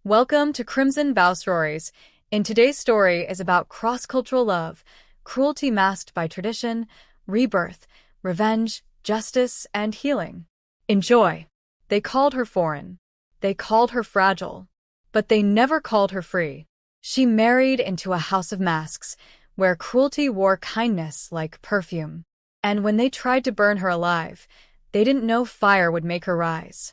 Welcome to Crimson Vow Stories. In today's story is about cross-cultural love, cruelty masked by tradition, rebirth, revenge, justice, and healing. Enjoy. They called her foreign. They called her fragile. But they never called her free. She married into a house of masks, where cruelty wore kindness like perfume. And when they tried to burn her alive, they didn't know fire would make her rise.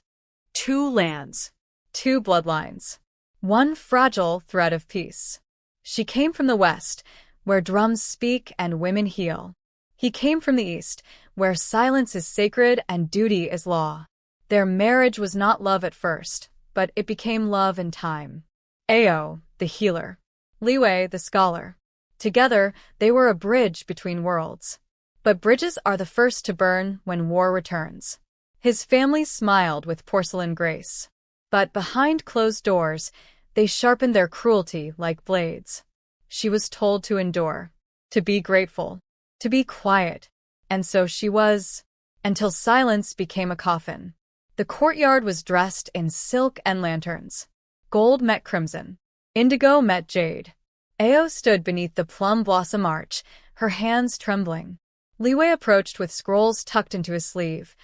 Two lands. Two bloodlines. One fragile thread of peace. She came from the West, where drums speak and women heal. He came from the East, where silence is sacred and duty is law. Their marriage was not love at first, but it became love in time. Ao, the healer. Liwei, the scholar. Together, they were a bridge between worlds. But bridges are the first to burn when war returns. His family smiled with porcelain grace. But behind closed doors, they sharpened their cruelty like blades. She was told to endure, to be grateful, to be quiet. And so she was, until silence became a coffin. The courtyard was dressed in silk and lanterns. Gold met crimson. Indigo met jade. Ao stood beneath the plum blossom arch, her hands trembling. Liwei approached with scrolls tucked into his sleeve,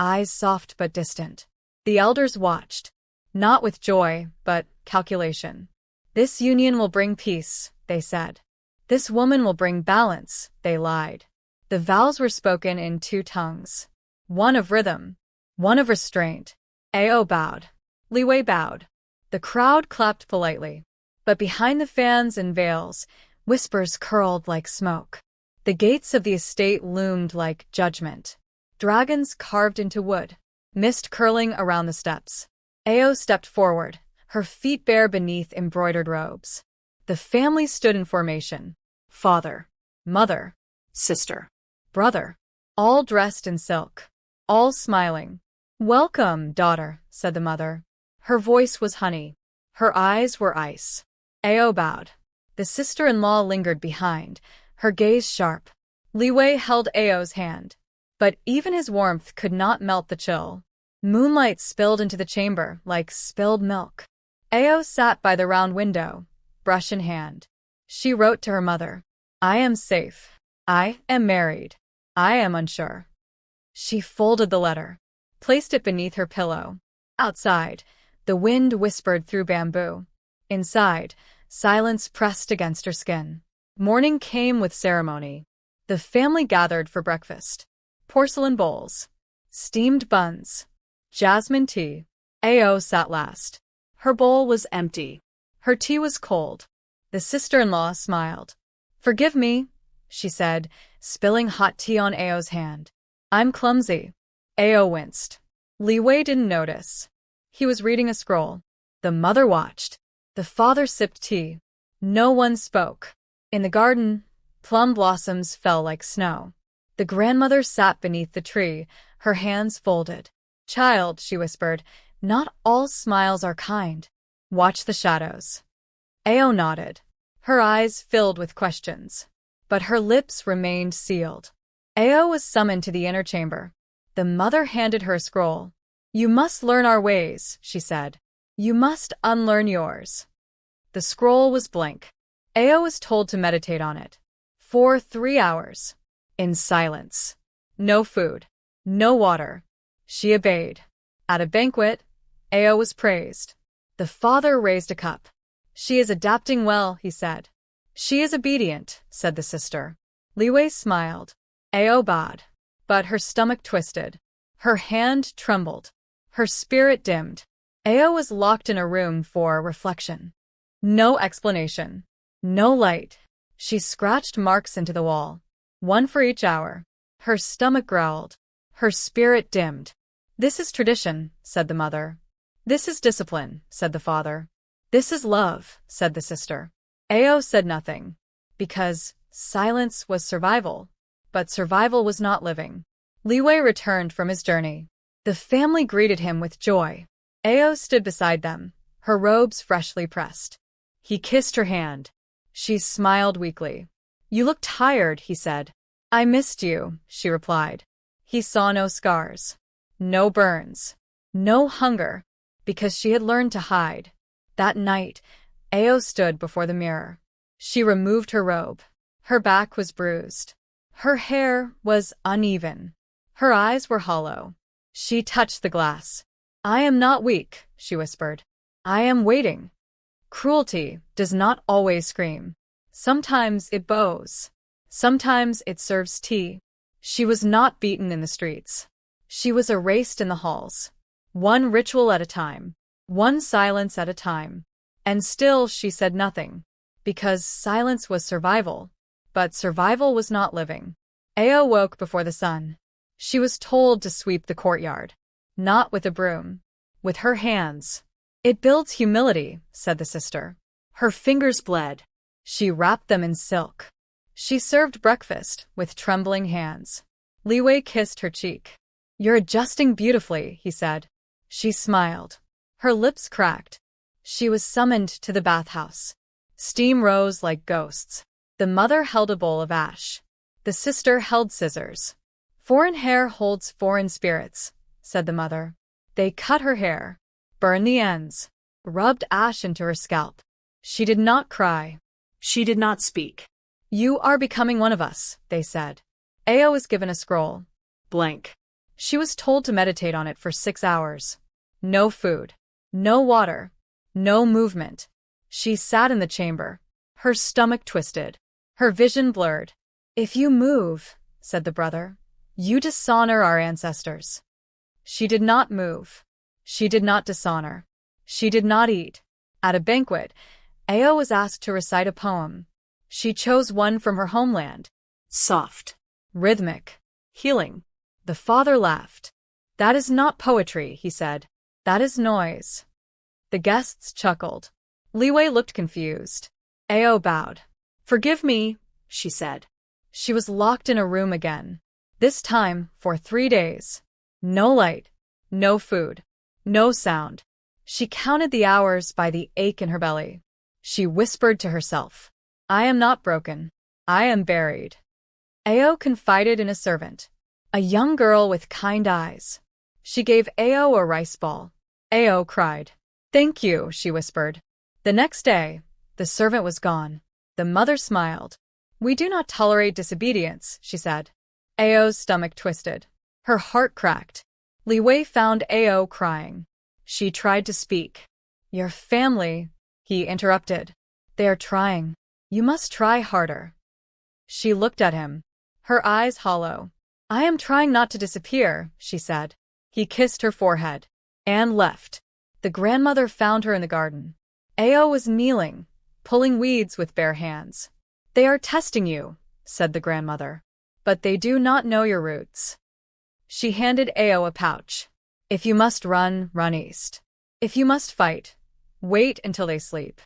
eyes soft but distant. The elders watched. Not with joy, but calculation. This union will bring peace, they said. This woman will bring balance, they lied. The vows were spoken in two tongues. One of rhythm, one of restraint. Ao bowed. Liwei bowed. The crowd clapped politely. But behind the fans and veils, whispers curled like smoke. The gates of the estate loomed like judgment. Dragons carved into wood. Mist curling around the steps. Ao stepped forward, her feet bare beneath embroidered robes. The family stood in formation. Father, mother, sister, brother, all dressed in silk, all smiling. "Welcome, daughter," said the mother. Her voice was honey. Her eyes were ice. Ao bowed. The sister-in-law lingered behind, her gaze sharp. Liwei held Ao's hand. But even his warmth could not melt the chill. Moonlight spilled into the chamber like spilled milk. Ao sat by the round window, brush in hand. She wrote to her mother, "I am safe. I am married. I am unsure." She folded the letter, placed it beneath her pillow. Outside, the wind whispered through bamboo. Inside, silence pressed against her skin. Morning came with ceremony. The family gathered for breakfast. Porcelain bowls, steamed buns, jasmine tea. Ao sat last. Her bowl was empty. Her tea was cold. The sister-in-law smiled. "Forgive me," she said, spilling hot tea on Ao's hand. "I'm clumsy." Ao winced. Liwei didn't notice. He was reading a scroll. The mother watched. The father sipped tea. No one spoke. In the garden, plum blossoms fell like snow. The grandmother sat beneath the tree, her hands folded. "Child," she whispered, "not all smiles are kind. Watch the shadows." Ao nodded. Her eyes filled with questions. But her lips remained sealed. Ao was summoned to the inner chamber. The mother handed her a scroll. "You must learn our ways," she said. "You must unlearn yours." The scroll was blank. Ao was told to meditate on it. For 3 hours. In silence. No food. No water. She obeyed. At a banquet, Ao was praised. The father raised a cup. "She is adapting well," he said. "She is obedient," said the sister. Liwei smiled. Ao bowed. But her stomach twisted. Her hand trembled. Her spirit dimmed. Ao was locked in a room for reflection. No explanation. No light. She scratched marks into the wall. One for each hour. Her stomach growled. Her spirit dimmed. "This is tradition," said the mother. "This is discipline," said the father. "This is love," said the sister. Ao said nothing. Because silence was survival. But survival was not living. Liwei returned from his journey. The family greeted him with joy. Ao stood beside them, her robes freshly pressed. He kissed her hand. She smiled weakly. "You look tired," he said. "I missed you," she replied. He saw no scars, no burns, no hunger, because she had learned to hide. That night, Ao stood before the mirror. She removed her robe. Her back was bruised. Her hair was uneven. Her eyes were hollow. She touched the glass. "I am not weak," she whispered. "I am waiting." Cruelty does not always scream. Sometimes it bows. Sometimes it serves tea. She was not beaten in the streets. She was erased in the halls. One ritual at a time. One silence at a time. And still she said nothing. Because silence was survival. But survival was not living. Ao woke before the sun. She was told to sweep the courtyard. Not with a broom. With her hands. "It builds humility," said the sister. Her fingers bled. She wrapped them in silk. She served breakfast with trembling hands. Li Wei kissed her cheek. "You're adjusting beautifully," he said. She smiled. Her lips cracked. She was summoned to the bathhouse. Steam rose like ghosts. The mother held a bowl of ash. The sister held scissors. "Foreign hair holds foreign spirits," said the mother. They cut her hair, burned the ends, rubbed ash into her scalp. She did not cry. She did not speak. "You are becoming one of us," they said. Ao was given a scroll. Blank. She was told to meditate on it for 6 hours. No food. No water. No movement. She sat in the chamber. Her stomach twisted. Her vision blurred. "If you move," said the brother, "you dishonor our ancestors." She did not move. She did not dishonor. She did not eat. At a banquet, Ao was asked to recite a poem. She chose one from her homeland. Soft. Rhythmic. Healing. The father laughed. "That is not poetry," he said. "That is noise." The guests chuckled. Li Wei looked confused. Ao bowed. "Forgive me," she said. She was locked in a room again. This time for 3 days. No light. No food. No sound. She counted the hours by the ache in her belly. She whispered to herself, "I am not broken. I am buried." Ao confided in a servant. A young girl with kind eyes. She gave Ao a rice ball. Ao cried. "Thank you," she whispered. The next day, the servant was gone. The mother smiled. "We do not tolerate disobedience," she said. Ao's stomach twisted. Her heart cracked. Li Wei found Ao crying. She tried to speak. "Your family," he interrupted. "They are trying. You must try harder." She looked at him. Her eyes hollow. "I am trying not to disappear," she said. He kissed her forehead. And left. The grandmother found her in the garden. Ao was kneeling, pulling weeds with bare hands. "They are testing you," said the grandmother. "But they do not know your roots." She handed Ao a pouch. "If you must run, run east. If you must fight, wait until they sleep."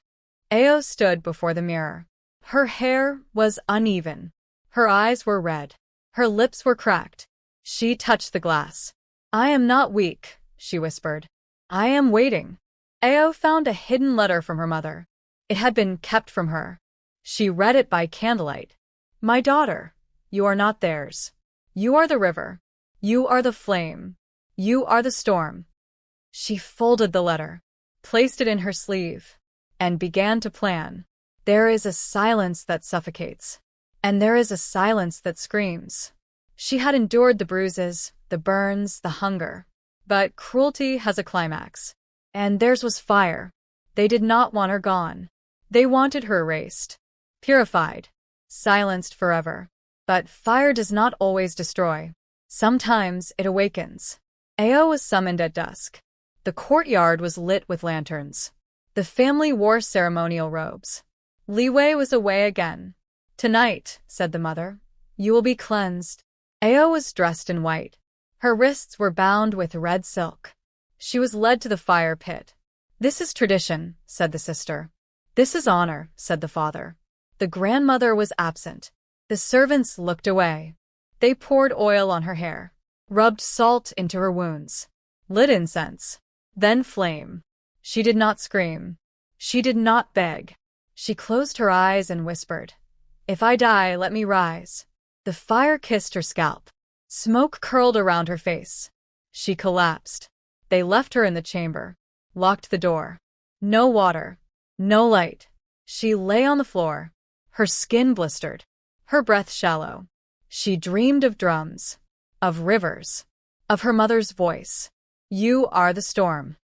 Ao stood before the mirror. Her hair was uneven. Her eyes were red. Her lips were cracked. She touched the glass. "I am not weak," she whispered. "I am waiting." Ao found a hidden letter from her mother. It had been kept from her. She read it by candlelight. "My daughter, you are not theirs. You are the river. You are the flame. You are the storm." She folded the letter, placed it in her sleeve, and began to plan. There is a silence that suffocates, and there is a silence that screams. She had endured the bruises, the burns, the hunger. But cruelty has a climax. And theirs was fire. They did not want her gone. They wanted her erased, purified, silenced forever. But fire does not always destroy. Sometimes it awakens. Ao was summoned at dusk. The courtyard was lit with lanterns. The family wore ceremonial robes. Li Wei was away again. "Tonight," said the mother, "you will be cleansed." Ao was dressed in white. Her wrists were bound with red silk. She was led to the fire pit. "This is tradition," said the sister. "This is honor," said the father. The grandmother was absent. The servants looked away. They poured oil on her hair, rubbed salt into her wounds, lit incense, then flame. She did not scream. She did not beg. She closed her eyes and whispered, "If I die, let me rise." The fire kissed her scalp. Smoke curled around her face. She collapsed. They left her in the chamber, locked the door. No water. No light. She lay on the floor. Her skin blistered. Her breath shallow. She dreamed of drums. Of rivers. Of her mother's voice. You are the storm.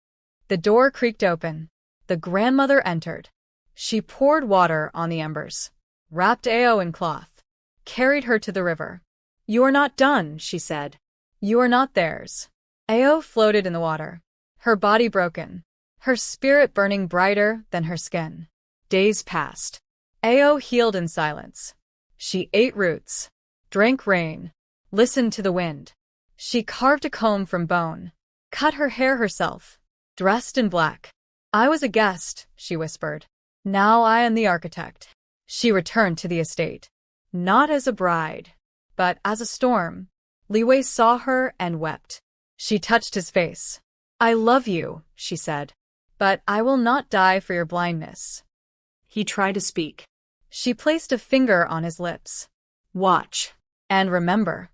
The door creaked open. The grandmother entered. She poured water on the embers, wrapped Ao in cloth, carried her to the river. You are not done, she said. You are not theirs. Ao floated in the water, her body broken, her spirit burning brighter than her skin. Days passed. Ao healed in silence. She ate roots, drank rain, listened to the wind. She carved a comb from bone, cut her hair herself, dressed in black. I was a guest, she whispered. Now I am the architect. She returned to the estate, not as a bride, but as a storm. Li Wei saw her and wept. She touched his face. I love you, she said, but I will not die for your blindness. He tried to speak. She placed a finger on his lips. Watch. And remember.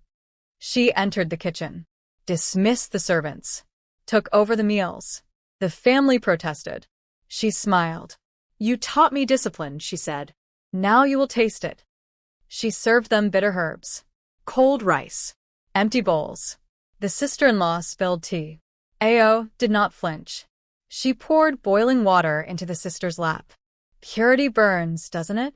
She entered the kitchen, dismissed the servants, took over the meals. The family protested. She smiled. You taught me discipline, she said. Now you will taste it. She served them bitter herbs, cold rice, empty bowls. The sister-in-law spilled tea. Ao did not flinch. She poured boiling water into the sister's lap. Purity burns, doesn't it?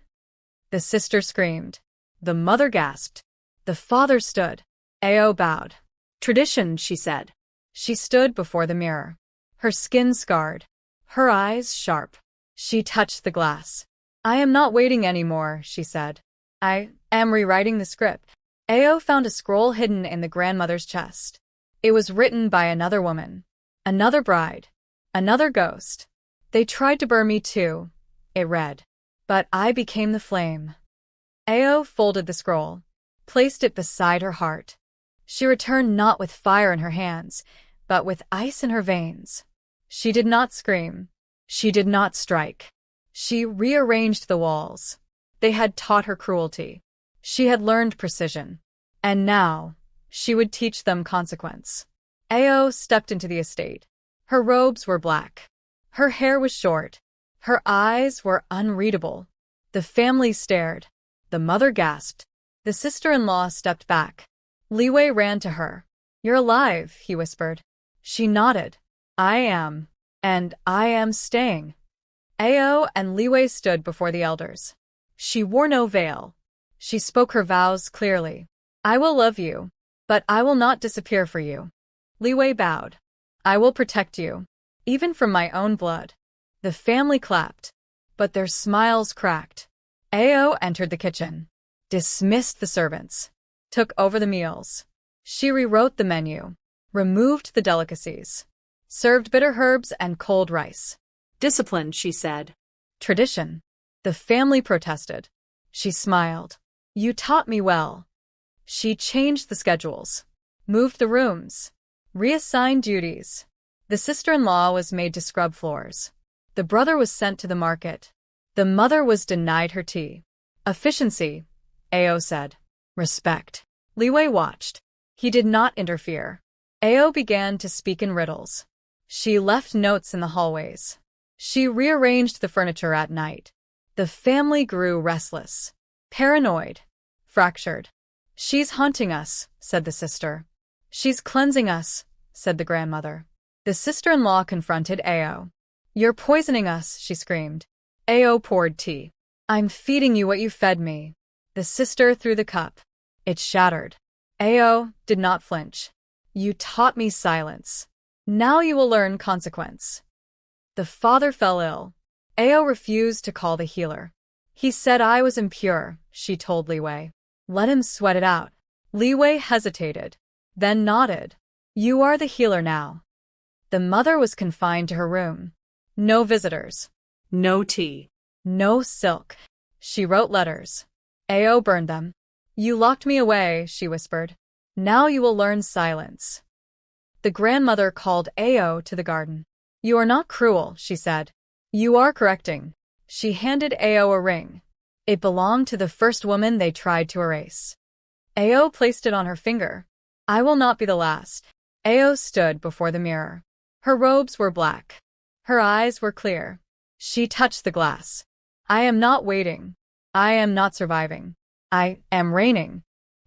The sister screamed. The mother gasped. The father stood. Ao bowed. Tradition, she said. She stood before the mirror. Her skin scarred, her eyes sharp. She touched the glass. I am not waiting anymore, she said. I am rewriting the script. Ao found a scroll hidden in the grandmother's chest. It was written by another woman, another bride, another ghost. They tried to burn me too, it read. But I became the flame. Ao folded the scroll, placed it beside her heart. She returned not with fire in her hands, but with ice in her veins. She did not scream. She did not strike. She rearranged the walls. They had taught her cruelty. She had learned precision. And now, she would teach them consequence. Ao stepped into the estate. Her robes were black. Her hair was short. Her eyes were unreadable. The family stared. The mother gasped. The sister-in-law stepped back. Li Wei ran to her. You're alive, he whispered. She nodded. I am. And I am staying. Ao and Li Wei stood before the elders. She wore no veil. She spoke her vows clearly. I will love you, but I will not disappear for you. Li Wei bowed. I will protect you, even from my own blood. The family clapped, but their smiles cracked. Ao entered the kitchen, dismissed the servants, took over the meals. She rewrote the menu, removed the delicacies, served bitter herbs and cold rice. Discipline, she said. Tradition. The family protested. She smiled. You taught me well. She changed the schedules, moved the rooms, reassigned duties. The sister-in-law was made to scrub floors. The brother was sent to the market. The mother was denied her tea. Efficiency, Ao said. Respect. Li Wei watched. He did not interfere. Ao began to speak in riddles. She left notes in the hallways. She rearranged the furniture at night. The family grew restless, paranoid, fractured. She's haunting us, said the sister. She's cleansing us, said the grandmother. The sister-in-law confronted Ao. You're poisoning us, she screamed. Ao poured tea. I'm feeding you what you fed me. The sister threw the cup. It shattered. Ao did not flinch. You taught me silence. Now you will learn consequence. The father fell ill. Ao refused to call the healer. He said I was impure, she told Li Wei. Let him sweat it out. Li Wei hesitated, then nodded. You are the healer now. The mother was confined to her room. No visitors. No tea. No silk. She wrote letters. Ao burned them. You locked me away, she whispered. Now you will learn silence. The grandmother called Ao to the garden. You are not cruel, she said. You are correcting. She handed Ao a ring. It belonged to the first woman they tried to erase. Ao placed it on her finger. I will not be the last. Ao stood before the mirror. Her robes were black. Her eyes were clear. She touched the glass. I am not waiting. I am not surviving. I am reigning.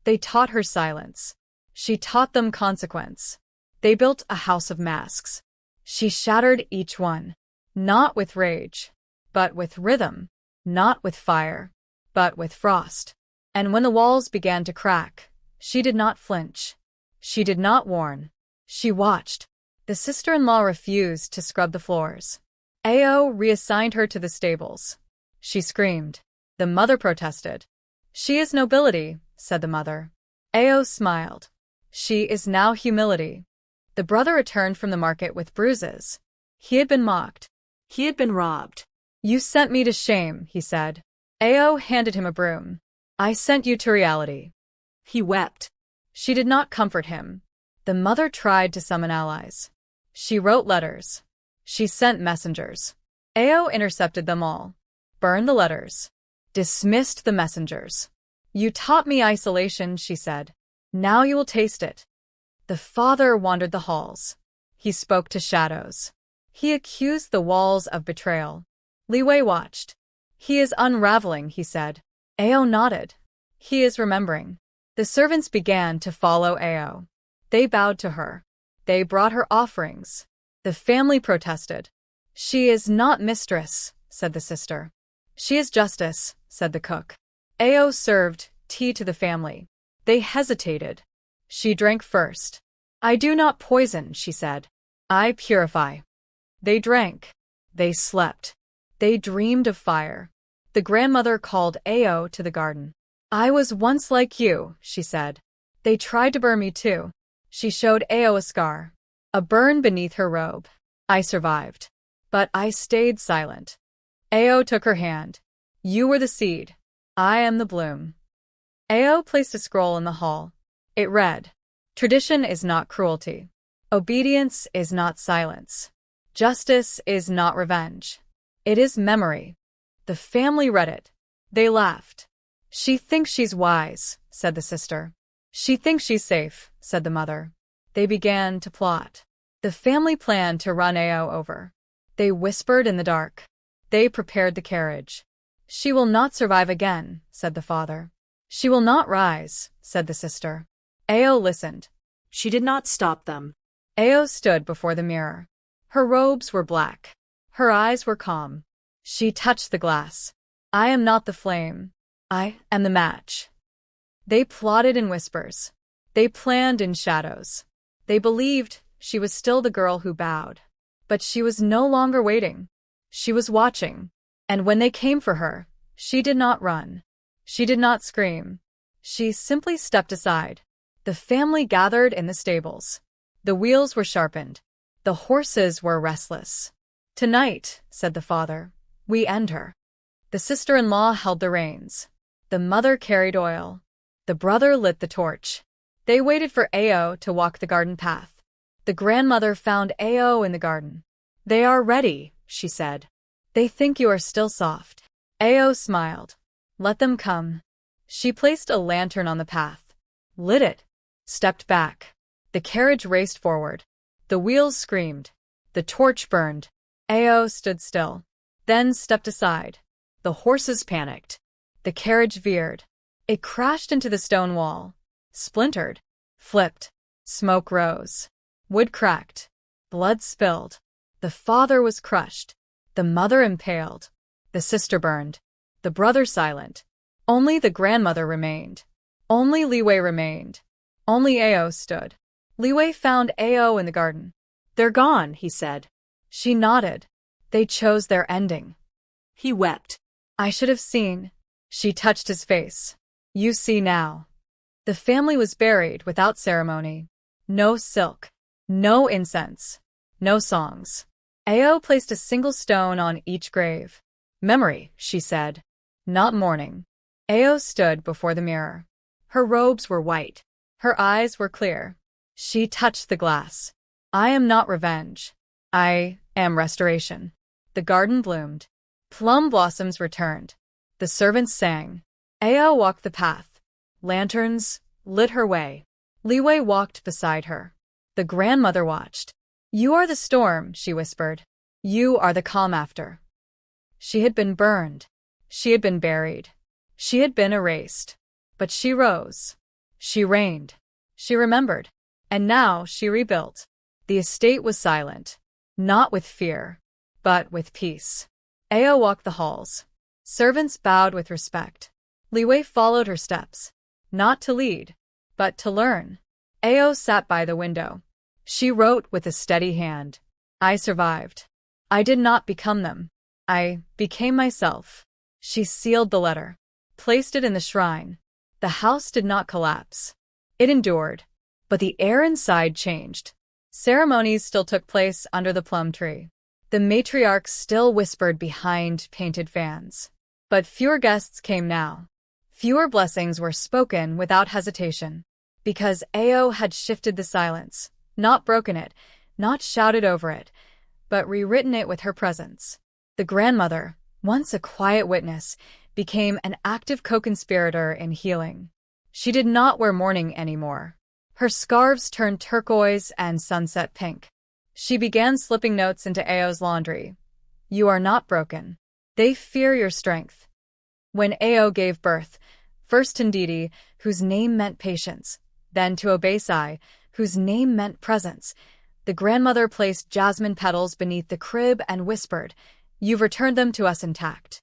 They taught her silence. She taught them consequence. They built a house of masks. She shattered each one. Not with rage, but with rhythm. Not with fire, but with frost. And when the walls began to crack, she did not flinch. She did not warn. She watched. The sister-in-law refused to scrub the floors. Ao reassigned her to the stables. She screamed. The mother protested. She is nobility, said the mother. Ao smiled. She is now humility. The brother returned from the market with bruises. He had been mocked. He had been robbed. You sent me to shame, he said. Ao handed him a broom. I sent you to reality. He wept. She did not comfort him. The mother tried to summon allies. She wrote letters. She sent messengers. Ao intercepted them all. Burned the letters. Dismissed the messengers. You taught me isolation, she said. Now you will taste it. The father wandered the halls. He spoke to shadows. He accused the walls of betrayal. Li Wei watched. He is unraveling, he said. Ao nodded. He is remembering. The servants began to follow Ao. They bowed to her. They brought her offerings. The family protested. She is not mistress, said the sister. She is justice, said the cook. Ao served tea to the family. They hesitated. She drank first. I do not poison, she said. I purify. They drank. They slept. They dreamed of fire. The grandmother called Ao to the garden. I was once like you, she said. They tried to burn me too. She showed Ao a scar. A burn beneath her robe. I survived. But I stayed silent. Ao took her hand. You were the seed. I am the bloom. Ao placed a scroll in the hall. It read, Tradition is not cruelty. Obedience is not silence. Justice is not revenge. It is memory. The family read it. They laughed. She thinks she's wise, said the sister. She thinks she's safe, said the mother. They began to plot. The family planned to run Ao over. They whispered in the dark. They prepared the carriage. She will not survive again, said the father. She will not rise, said the sister. Ao listened. She did not stop them. Ao stood before the mirror. Her robes were black. Her eyes were calm. She touched the glass. I am not the flame. I am the match. They plotted in whispers. They planned in shadows. They believed she was still the girl who bowed. But she was no longer waiting. She was watching. And when they came for her, she did not run. She did not scream. She simply stepped aside. The family gathered in the stables. The wheels were sharpened. The horses were restless. Tonight, said the father, we end her. The sister-in-law held the reins. The mother carried oil. The brother lit the torch. They waited for Ao to walk the garden path. The grandmother found Ao in the garden. They are ready, she said. They think you are still soft. Ao smiled. Let them come. She placed a lantern on the path, lit it, stepped back. The carriage raced forward. The wheels screamed. The torch burned. Ao stood still, then stepped aside. The horses panicked. The carriage veered. It crashed into the stone wall, splintered, flipped. Smoke rose. Wood cracked. Blood spilled. The father was crushed. The mother impaled. The sister burned. The brother silent. Only the grandmother remained. Only Li Wei remained. Only Ao stood. Li Wei found Ao in the garden. They're gone, he said. She nodded. They chose their ending. He wept. I should have seen. She touched his face. You see now. The family was buried without ceremony. No silk. No incense. No songs. Ao placed a single stone on each grave. Memory, she said. Not mourning. Ao stood before the mirror. Her robes were white. Her eyes were clear. She touched the glass. I am not revenge. I am restoration. The garden bloomed. Plum blossoms returned. The servants sang. Ao walked the path. Lanterns lit her way. Li Wei walked beside her. The grandmother watched. You are the storm, she whispered. You are the calm after. She had been burned. She had been buried. She had been erased. But she rose. She reigned. She remembered. And now she rebuilt. The estate was silent. Not with fear, but with peace. Ao walked the halls. Servants bowed with respect. Li Wei followed her steps. Not to lead, but to learn. Ao sat by the window. She wrote with a steady hand. I survived. I did not become them. I became myself. She sealed the letter. Placed it in the shrine. The house did not collapse. It endured. But the air inside changed. Ceremonies still took place under the plum tree. The matriarch still whispered behind painted fans. But fewer guests came now. Fewer blessings were spoken without hesitation. Because Ao had shifted the silence, not broken it, not shouted over it, but rewritten it with her presence. The grandmother, once a quiet witness, became an active co-conspirator in healing. She did not wear mourning anymore. Her scarves turned turquoise and sunset pink. She began slipping notes into Ao's laundry. You are not broken. They fear your strength. When Ao gave birth, first to Ndidi, whose name meant patience, then to Obesai, whose name meant presence, the grandmother placed jasmine petals beneath the crib and whispered, You've returned them to us intact.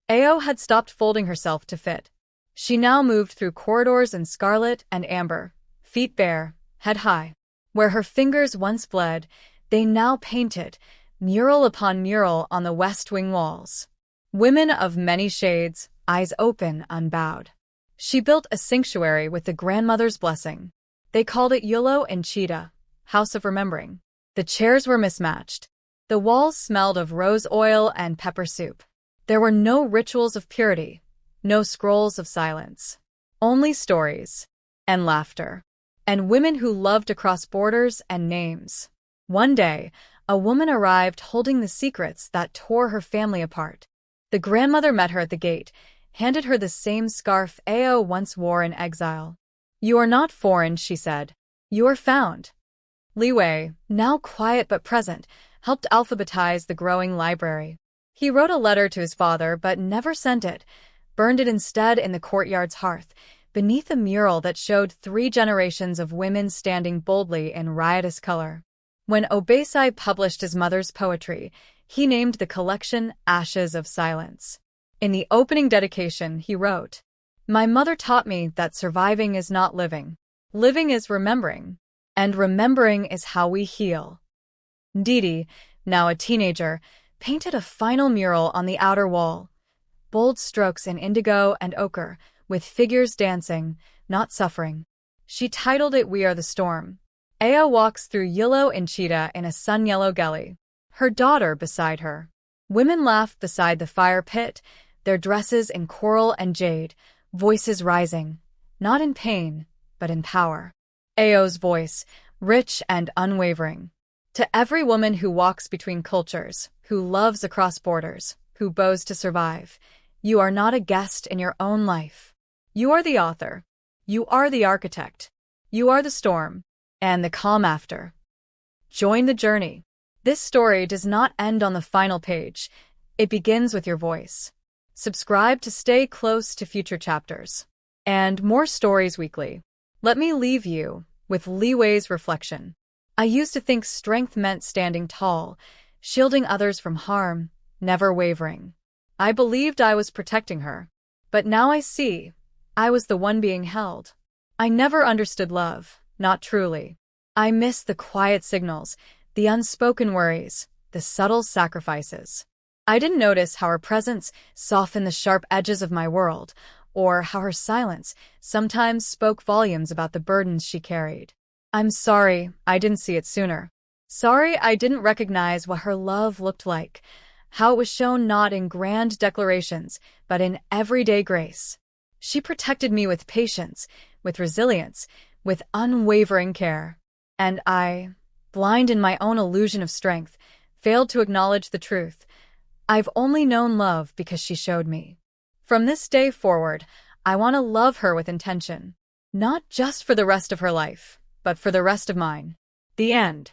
Ao had stopped folding herself to fit. She now moved through corridors in scarlet and amber, feet bare, head high. Where her fingers once bled, they now painted, mural upon mural on the west wing walls. Women of many shades, eyes open, unbowed. She built a sanctuary with the grandmother's blessing. They called it Yulo and Cheetah, House of Remembering. The chairs were mismatched. The walls smelled of rose oil and pepper soup. There were no rituals of purity, no scrolls of silence. Only stories, and laughter, and women who loved across borders and names. One day, a woman arrived holding the secrets that tore her family apart. The grandmother met her at the gate, handed her the same scarf Ao once wore in exile. You are not foreign, she said. You are found. Li Wei, now quiet but present, helped alphabetize the growing library. He wrote a letter to his father but never sent it, burned it instead in the courtyard's hearth, beneath a mural that showed 3 generations of women standing boldly in riotous color. When Obesai published his mother's poetry, he named the collection Ashes of Silence. In the opening dedication, he wrote, My mother taught me that surviving is not living. Living is remembering. And remembering is how we heal. Ndidi, now a teenager, painted a final mural on the outer wall. Bold strokes in indigo and ochre, with figures dancing, not suffering. She titled it We Are the Storm. Ao walks through Yilo and Cheetah in a sun-yellow gully. Her daughter beside her. Women laughed beside the fire pit, their dresses in coral and jade, voices rising, not in pain, but in power. Ao's voice, rich and unwavering. To every woman who walks between cultures, who loves across borders, who bows to survive, you are not a guest in your own life. You are the author. You are the architect. You are the storm, and the calm after. Join the journey. This story does not end on the final page. It begins with your voice. Subscribe to stay close to future chapters. And more stories weekly. Let me leave you with Li Wei's reflection. I used to think strength meant standing tall, shielding others from harm, never wavering. I believed I was protecting her. But now I see, I was the one being held. I never understood love, not truly. I missed the quiet signals, the unspoken worries, the subtle sacrifices. I didn't notice how her presence softened the sharp edges of my world, or how her silence sometimes spoke volumes about the burdens she carried. I'm sorry I didn't see it sooner. Sorry I didn't recognize what her love looked like, how it was shown not in grand declarations, but in everyday grace. She protected me with patience, with resilience, with unwavering care. And I, blind in my own illusion of strength, failed to acknowledge the truth. I've only known love because she showed me. From this day forward, I want to love her with intention. Not just for the rest of her life, but for the rest of mine. The end.